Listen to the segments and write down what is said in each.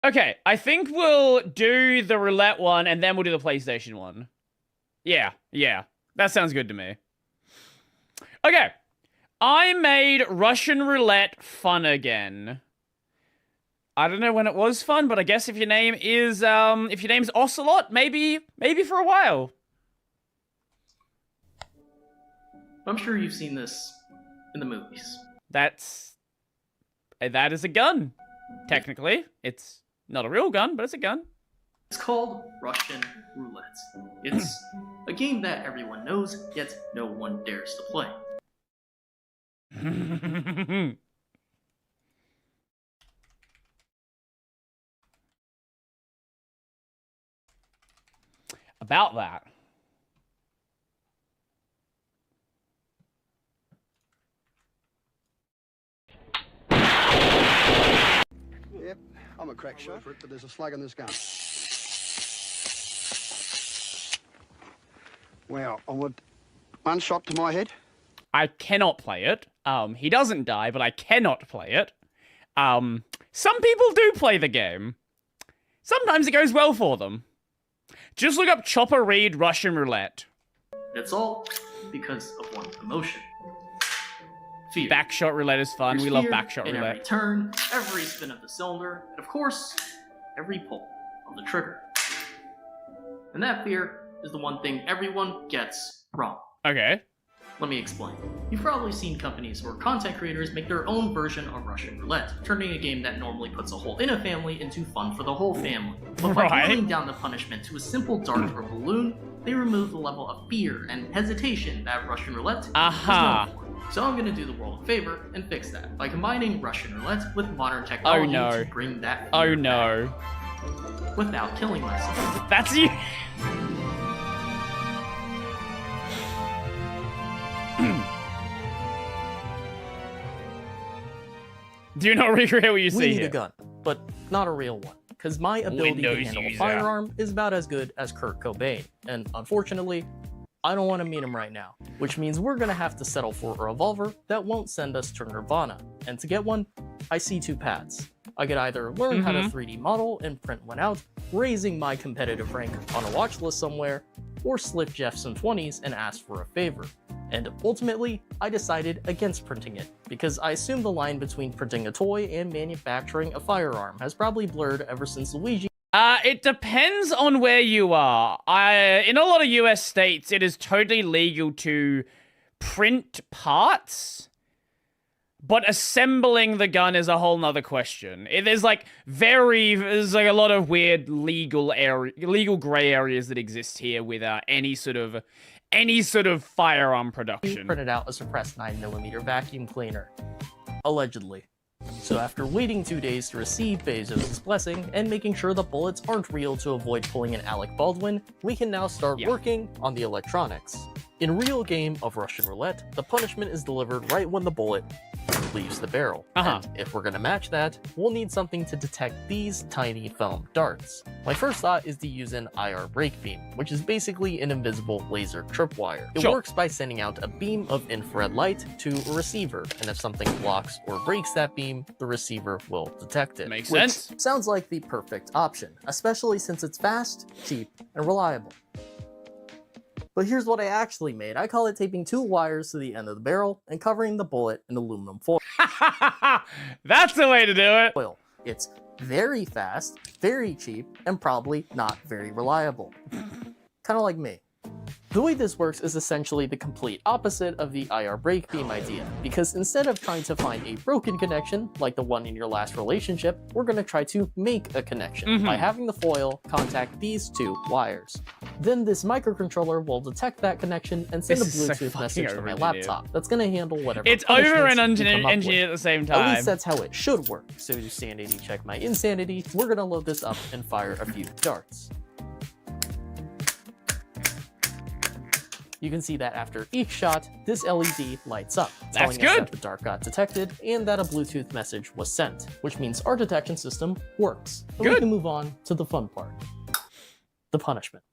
Okay, I think we'll do the roulette one and then we'll do the PlayStation one. Yeah. That sounds good to me. Okay. I made Russian roulette fun again. I don't know when it was fun, but I guess if your name's Ocelot, maybe for a while. I'm sure you've seen this in the movies. That is a gun. Technically, it's not a real gun, but it's a gun. It's called Russian Roulette. It's a game that everyone knows, yet no one dares to play. About that. Yep, I'm a crack shot for it, but there's a slug in this gun. Well, I would one shot to my head. I cannot play it. He doesn't die, but I cannot play it. Some people do play the game. Sometimes it goes well for them. Just look up Chopper Reed Russian Roulette. It's all because of one emotion. Fear. Backshot roulette is fun. We love backshot in roulette. Every turn, every spin of the cylinder, and of course, every pull of the trigger. And that fear is the one thing everyone gets wrong. Okay. Let me explain. You've probably seen companies or content creators make their own version of Russian Roulette, turning a game that normally puts a hole in a family into fun for the whole family. But by boiling down the punishment to a simple dart or balloon, they remove the level of fear and hesitation that Russian Roulette is known for. So I'm gonna do the world a favor and fix that by combining Russian Roulette with modern technology to bring that fear back without killing myself. That's you. Do not recreate what you see We need here. a gun, but not a real one, because my ability to handle a firearm is about as good as Kurt Cobain, and unfortunately, I don't want to meet him right now, which means we're gonna have to settle for a revolver that won't send us to Nirvana. And to get one, I see two paths. I could either learn how to 3D model and print one out, raising my competitive rank on a watch list somewhere, or slip Jeff some 20s and ask for a favor. And ultimately, I decided against printing it, because I assume the line between printing a toy and manufacturing a firearm has probably blurred ever since Luigi. It depends on where you are. In a lot of US states, it is totally legal to print parts, but assembling the gun is a whole nother question. There's like a lot of weird legal gray areas that exist here with any sort of firearm production. Printed out a suppressed 9mm vacuum cleaner, allegedly. So after waiting 2 days to receive Bezos' blessing and making sure the bullets aren't real to avoid pulling an Alec Baldwin, we can now start working on the electronics. In real game of Russian Roulette, the punishment is delivered right when the bullet leaves the barrel. And if we're gonna match that, we'll need something to detect these tiny foam darts. My first thought is to use an IR brake beam, which is basically an invisible laser tripwire. It works by sending out a beam of infrared light to a receiver, and if something blocks or breaks that beam, the receiver will detect it. Makes sense. Sounds like the perfect option, especially since it's fast, cheap, and reliable. But here's what I actually made. I call it taping 2 wires to the end of the barrel and covering the bullet in aluminum foil. That's the way to do it. It's very fast, very cheap, and probably not very reliable. Kind of like me. The way this works is essentially the complete opposite of the IR brake beam idea, because instead of trying to find a broken connection, like the one in your last relationship, we're going to try to make a connection by having the foil contact these 2 wires. Then this microcontroller will detect that connection and send a Bluetooth message to my laptop that's going to handle whatever. It's over and engineered at the same time. At least that's how it should work. So to sanity check my insanity, we're going to load this up and fire a few darts. You can see that after each shot, this LED lights up, telling us that the dart got detected and that a Bluetooth message was sent, which means our detection system works. And we can move on to the fun part. The punishment.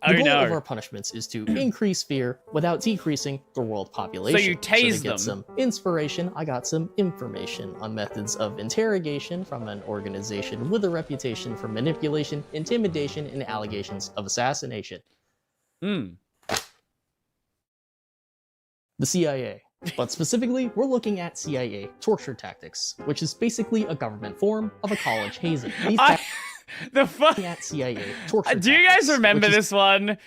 The goal no. of our punishments is to increase fear without decreasing the world population. So you tase to get them. some inspiration, I got some information on methods of interrogation from an organization with a reputation for manipulation, intimidation, and allegations of assassination. Mm. The CIA. But specifically, we're looking at CIA torture tactics, which is basically a government form of a college hazing. These The fuck? at CIA torture Do you guys tactics, remember which is this one?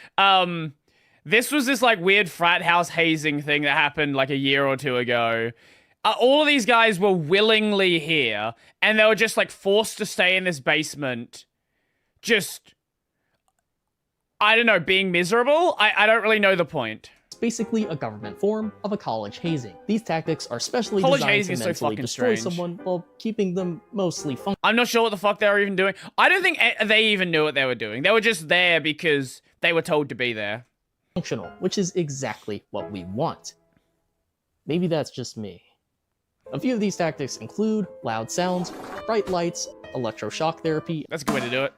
This was this like weird frat house hazing thing that happened like a year or two ago. All of these guys were willingly here, and they were just like forced to stay in this basement. Just, I don't know, being miserable? I don't really know the point. basically a government form of a college hazing. These tactics are specially College designed hazing to is so mentally fucking destroy strange. someone while keeping them mostly I'm not sure what the fuck they were even doing. I don't think they even knew what they were doing. They were just there because they were told to be there. functional, which is exactly what we want. Maybe that's just me. A few of these tactics include loud sounds, bright lights, electroshock therapy, That's a good way to do it.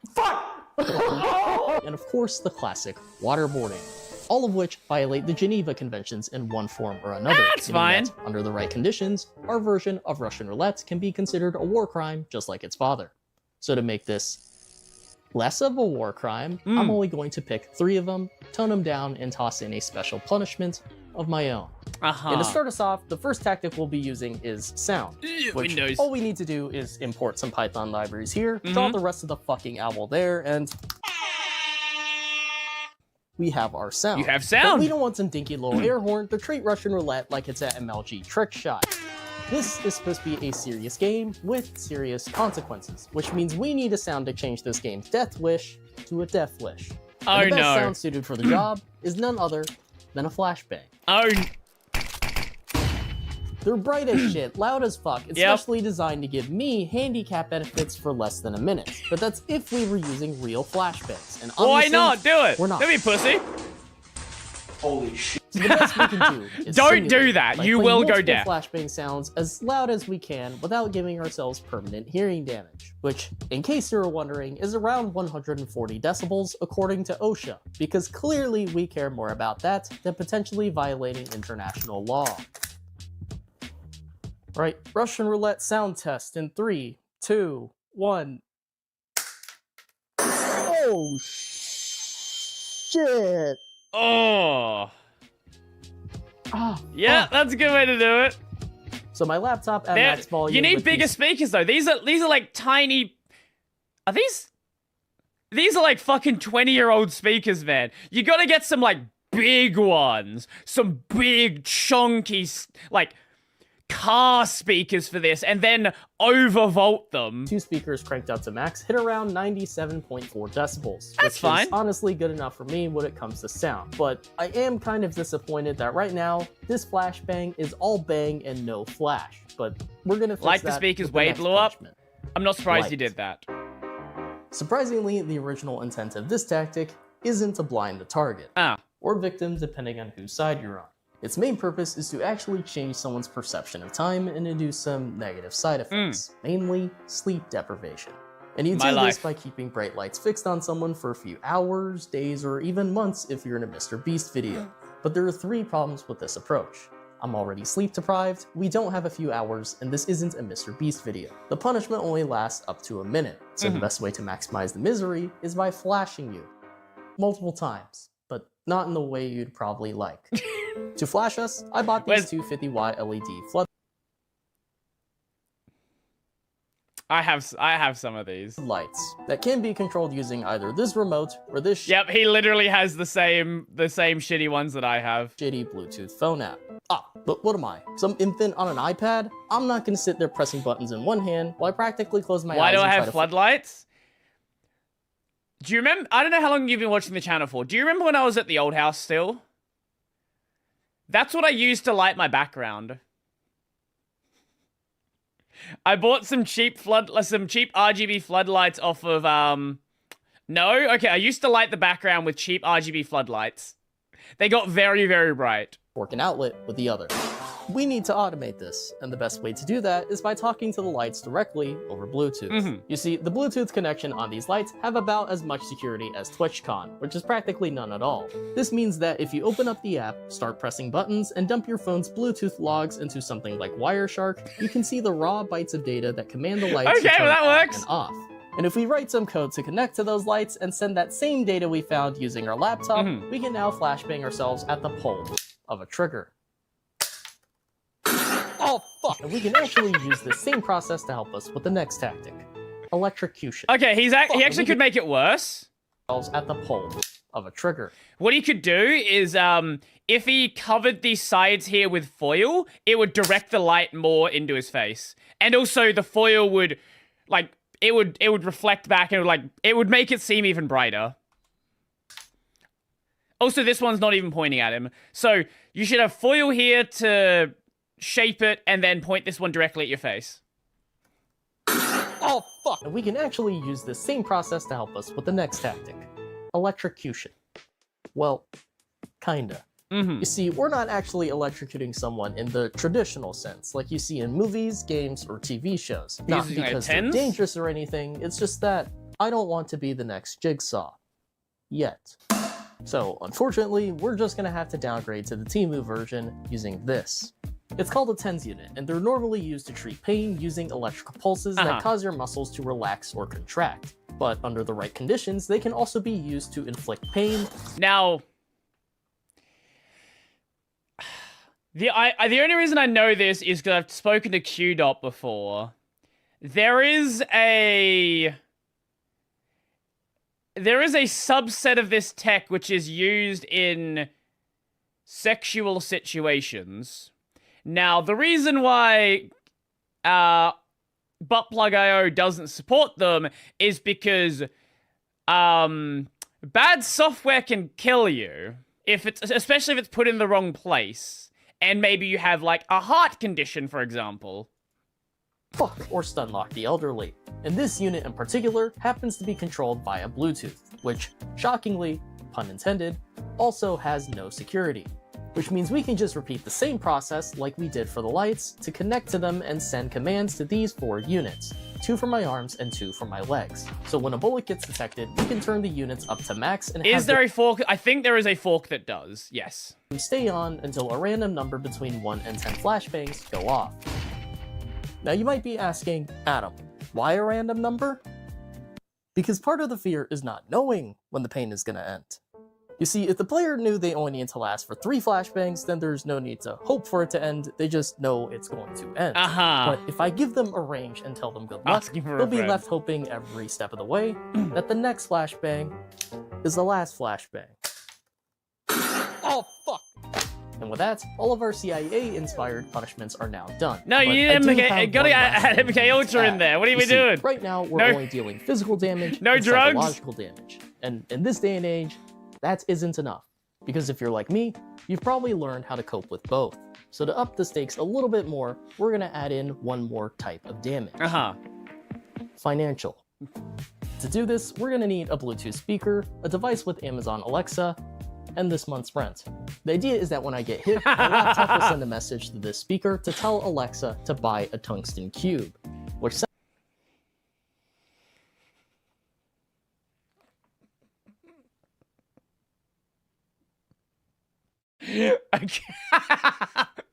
and of course the classic waterboarding. All of which violate the Geneva Conventions in one form or another. That's meaning that, fine. under the right conditions, our version of Russian roulette can be considered a war crime just like its father. So to make this less of a war crime, I'm only going to pick 3 of them, tone them down, and toss in a special punishment of my own. And to start us off, the first tactic we'll be using is sound. Which Windows. all we need to do is import some Python libraries here, draw the rest of the fucking owl there, and we have our sound. You have But sound. we don't want some dinky little air horn to treat Russian roulette like it's an MLG trick shot. This is supposed to be a serious game with serious consequences, which means we need a sound to change this game's death wish to a death wish. Oh And the best no. sound suited for the job is none other than a flashbang. Oh, They're bright as shit, loud as fuck, especially designed to give me handicap benefits for less than a minute. But that's if we were using real flashbangs. And why obviously, not? Do it. we're not. Don't be pussy. Holy shit. So the best we can do is Don't simulate do that. by You playing will go multiple deaf. flashbang sounds as loud as we can without giving ourselves permanent hearing damage, which, in case you were wondering, is around 140 decibels according to OSHA, because clearly we care more about that than potentially violating international law. Right, Russian roulette sound test in 3, 2, 1. Oh shit! Oh. Ah, Yeah, fuck. that's a good way to do it. So my laptop at They're- max volume. you need with bigger these- speakers though. These are like tiny. Are these? These are like fucking 20-year-old speakers, man. You gotta get some like big ones, some big chunky like car speakers for this, and then overvolt them. 2 speakers cranked up to max hit around 97.4 decibels. That's which fine. is honestly good enough for me when it comes to sound. But I am kind of disappointed that right now, this flashbang is all bang and no flash. But we're gonna fix Like the that speakers with the way next blew up? punishment. I'm not surprised you Light. did that. Surprisingly, the original intent of this tactic isn't to blind the target, Ah. or victim depending on whose side you're on. Its main purpose is to actually change someone's perception of time and induce some negative side effects, mainly sleep deprivation. And you My do this life. by keeping bright lights fixed on someone for a few hours, days, or even months if you're in a Mr. Beast video. But there are 3 problems with this approach. I'm already sleep deprived, we don't have a few hours, and this isn't a Mr. Beast video. The punishment only lasts up to a minute, so the best way to maximize the misery is by flashing you multiple times, but not in the way you'd probably like. To flash us, I bought these 250-watt LED I have some of these. floodlights that can be controlled using either this remote or this Yep, he literally has the same shitty ones that I have. shitty Bluetooth phone app. Ah, but what am I? Some infant on an iPad? I'm not gonna sit there pressing buttons in one hand while I practically close my Why eyes do I and try have to floodlights? Do you remember? I don't know how long you've been watching the channel for. Do you remember when I was at the old house still? That's what I used to light my background. I bought some cheap RGB floodlights off of No, okay. I used to light the background with cheap RGB floodlights. They got very, very bright. fork an outlet with the other. We need to automate this, and the best way to do that is by talking to the lights directly over Bluetooth. You see, the Bluetooth connection on these lights have about as much security as TwitchCon, which is practically none at all. This means that if you open up the app, start pressing buttons, and dump your phone's Bluetooth logs into something like Wireshark, you can see the raw bytes of data that command the lights to turn on and off. And if we write some code to connect to those lights and send that same data we found using our laptop, we can now flashbang ourselves at the pull of a trigger. Oh, fuck! And we can actually use this same process to help us with the next tactic. Electrocution. Okay, he actually could make it worse. At the pull of a trigger. What he could do is, if he covered these sides here with foil, it would direct the light more into his face. And also the foil would, like, it would reflect back and it would make it seem even brighter. Also, this one's not even pointing at him. So you should have foil here to shape it, and then point this one directly at your face. Oh, fuck! And we can actually use this same process to help us with the next tactic. Electrocution. Well, kinda. You see, we're not actually electrocuting someone in the traditional sense, like you see in movies, games, or TV shows. Not because they're dangerous or anything, it's just that I don't want to be the next Jigsaw. Yet. So, unfortunately, we're just gonna have to downgrade to the Temu version using this. It's called a TENS unit, and they're normally used to treat pain using electrical pulses that cause your muscles to relax or contract. But under the right conditions, they can also be used to inflict pain. Now, the only reason I know this is because I've spoken to QDOT before. There is a subset of this tech which is used in sexual situations. Now, the reason why Buttplug.io doesn't support them is because bad software can kill you, especially if it's put in the wrong place. And maybe you have, like, a heart condition, for example. Fuck or stun lock the elderly. And this unit in particular happens to be controlled via Bluetooth, which, shockingly, pun intended, also has no security. Which means we can just repeat the same process like we did for the lights to connect to them and send commands to these 4 units, 2 for my arms and 2 for my legs. So when a bullet gets detected, we can turn the units up to max and Is there a fork? I think there is a fork that does, yes. Stay on until a random number between 1 and 10 flashbangs go off. Now you might be asking, Adam, why a random number? Because part of the fear is not knowing when the pain is gonna end. You see, if the player knew they only need to last for 3 flashbangs, then there's no need to hope for it to end, they just know it's going to end. But if I give them a range and tell them good luck, they'll be left hoping every step of the way that the next flashbang is the last flashbang. Oh, fuck! And with that, all of our CIA-inspired punishments are now done. No, you gotta add MK Ultra in there. What are we doing? Right now, we're only dealing physical damage and drugs, psychological damage. And in this day and age, that isn't enough. Because if you're like me, you've probably learned how to cope with both. So to up the stakes a little bit more, we're gonna add in one more type of damage. Financial. To do this, we're gonna need a Bluetooth speaker, a device with Amazon Alexa, and this month's rent. The idea is that when I get hit, my laptop will send a message to this speaker to tell Alexa to buy a tungsten cube, which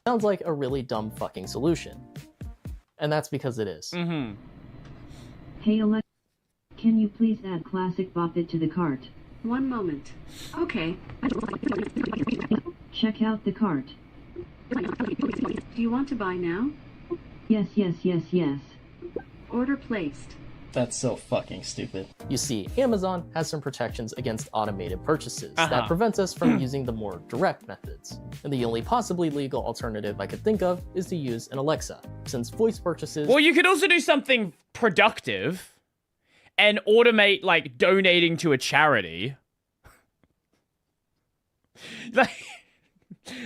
sounds like a really dumb fucking solution. And that's because it is. Hey Alexa, can you please add Classic Bop It to the cart? One moment. Okay. Check out the cart. Do you want to buy now? Yes, yes, yes, yes. Order placed. That's so fucking stupid. You see, Amazon has some protections against automated purchases that prevents us from using the more direct methods. And the only possibly legal alternative I could think of is to use an Alexa, since voice purchases— Well, you could also do something productive and automate, like, donating to a charity. Like,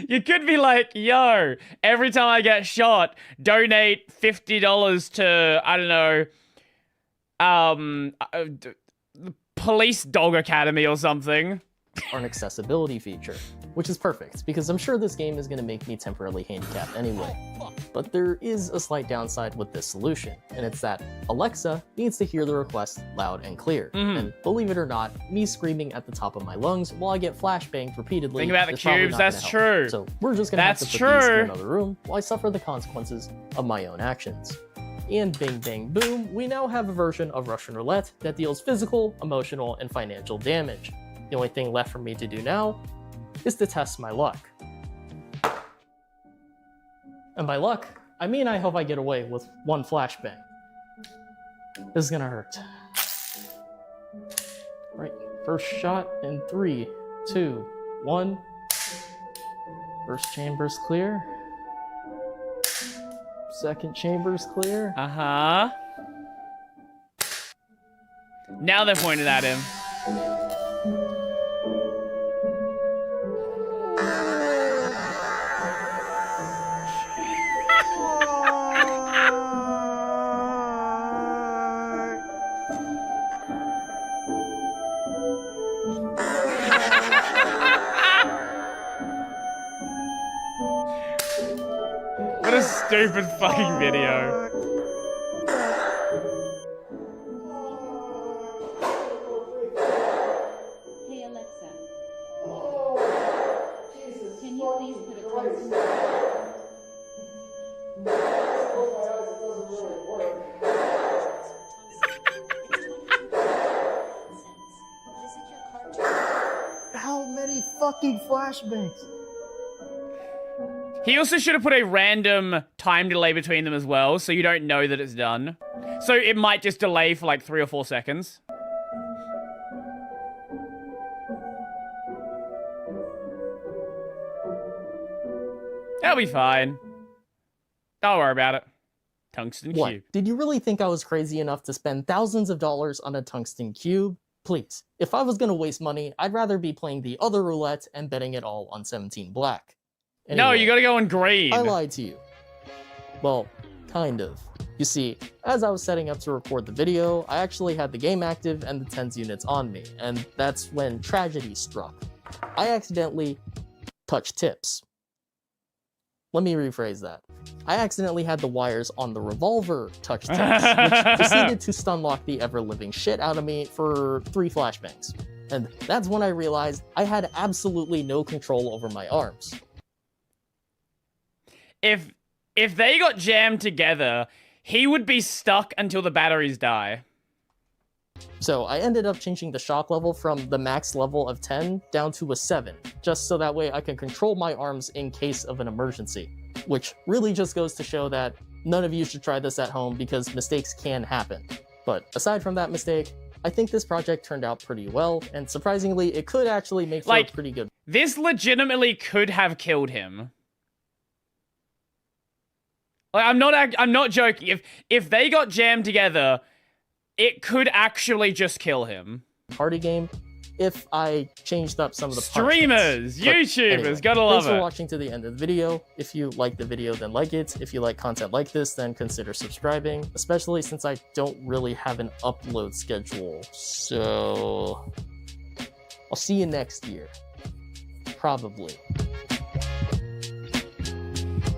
you could be like, yo, every time I get shot, donate $50 to, I don't know, the Police Dog Academy or something. are an accessibility feature, which is perfect because I'm sure this game is going to make me temporarily handicapped anyway. But there is a slight downside with this solution, and it's that Alexa needs to hear the request loud and clear. And believe it or not, me screaming at the top of my lungs while I get flashbanged repeatedly Think about the is probably cubes, not that's gonna help. true. So we're just going to have to That's put these in true. another room while I suffer the consequences of my own actions. And bing bang boom, we now have a version of Russian Roulette that deals physical, emotional, and financial damage. The only thing left for me to do now is to test my luck. And by luck, I mean I hope I get away with one flashbang. This is gonna hurt. Right, first shot in 3, 2, 1. First chamber's clear. Second chamber's clear. Uh-huh. Now they're pointing at him. What a stupid fucking video. Hey Alexa. Can you please put a tungsten How many fucking flashbangs? He also should have put a random time delay between them as well, so you don't know that it's done. So it might just delay for like 3 or 4 seconds. That'll be fine. Don't worry about it. Tungsten What? cube. Did you really think I was crazy enough to spend thousands of dollars on a tungsten cube? Please, if I was gonna waste money, I'd rather be playing the other roulette and betting it all on 17 black. No, Anyway, you gotta go in green. I lied to you. Well, kind of. You see, as I was setting up to record the video, I actually had the game active and the TENS units on me, and that's when tragedy struck. I accidentally touched tips. Let me rephrase that. I accidentally had the wires on the revolver touch tips, which proceeded to stunlock the ever-living shit out of me for 3 flashbangs. And that's when I realized I had absolutely no control over my arms. If they got jammed together, he would be stuck until the batteries die. So I ended up changing the shock level from the max level of 10 down to a 7, just so that way I can control my arms in case of an emergency. Which really just goes to show that none of you should try this at home because mistakes can happen. But aside from that mistake, I think this project turned out pretty well, and surprisingly, it could actually make for a pretty good. This legitimately could have killed him. Like, I'm not joking. If they got jammed together, it could actually just kill him. Party game if I changed up some of the Streamers, YouTubers, anyway, gotta love thanks it. for watching to the end of the video. If you like the video, then like it. If you like content like this, then consider subscribing, especially since I don't really have an upload schedule. So I'll see you next year. Probably.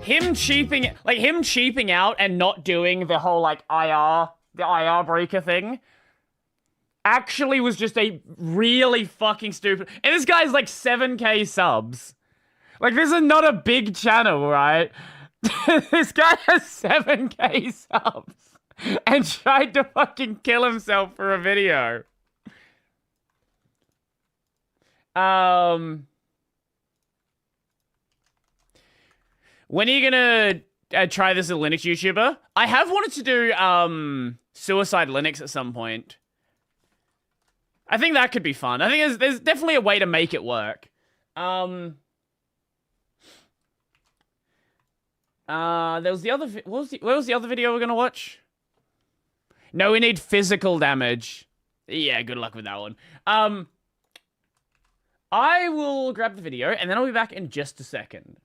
Him cheaping out and not doing the whole like the IR breaker thing actually was just a really fucking stupid. And this guy's like 7K subs. Like, this is not a big channel, right? This guy has 7K subs and tried to fucking kill himself for a video. When are you gonna try this as a Linux YouTuber? I have wanted to do Suicide Linux at some point. I think that could be fun. I think there's definitely a way to make it work. There was the other. What was the other video we're gonna watch? No, we need physical damage. Yeah, good luck with that one. I will grab the video and then I'll be back in just a second.